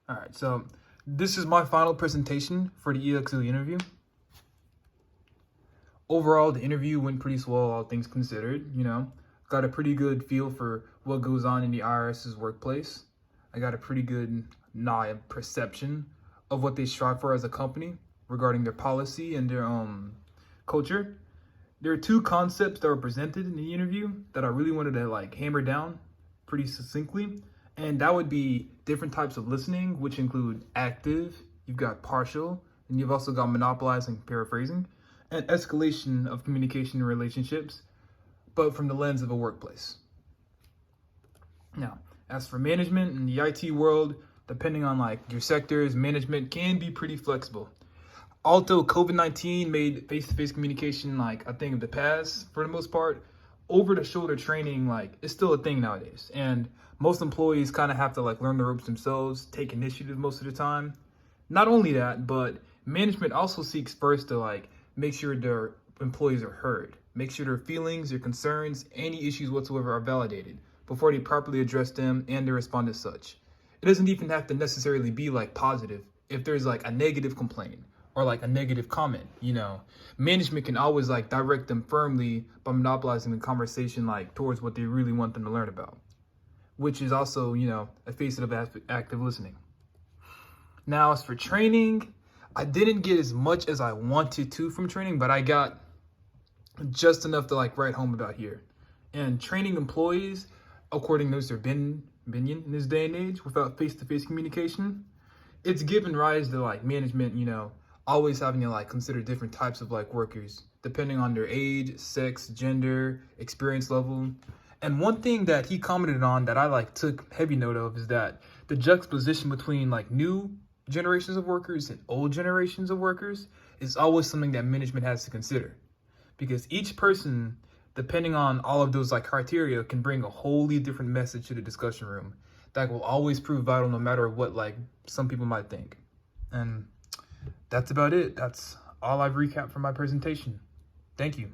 All right, so this is my final presentation for the EXL interview. Overall, the interview went pretty swell, all things considered. Got a pretty good feel for what goes on in the IRS's workplace. I got a pretty good perception of what they strive for as a company regarding their policy and their culture. There are two concepts that were presented in the interview that I really wanted to hammer down pretty succinctly. And that would be different types of listening, which include active, you've got partial, and you've also got monopolizing, paraphrasing, and escalation of communication and relationships, but from the lens of a workplace. Now, as for management in the IT world, depending on your sectors, management can be pretty flexible. Although COVID-19 made face-to-face communication a thing of the past for the most part, over-the-shoulder training is still a thing nowadays. And most employees kind of have to learn the ropes themselves, take initiative most of the time. Not only that, but management also seeks first to make sure their employees are heard, make sure their feelings, their concerns, any issues whatsoever are validated before they properly address them and they respond as such. It doesn't even have to necessarily be positive. If there's a negative complaint or a negative comment, management can always direct them firmly by monopolizing the conversation towards what they really want them to learn about, which is also, a facet of active listening. Now, as for training, I didn't get as much as I wanted to from training, but I got just enough to write home about here. And training employees, according to Mr. Binion in this day and age, without face-to-face communication, it's given rise to management, always having to consider different types of workers, depending on their age, sex, gender, experience level. And one thing that he commented on that I took heavy note of is that the juxtaposition between new generations of workers and old generations of workers is always something that management has to consider, because each person, depending on all of those criteria, can bring a wholly different message to the discussion room that will always prove vital no matter what some people might think. And that's about it. That's all I've recapped from my presentation. Thank you.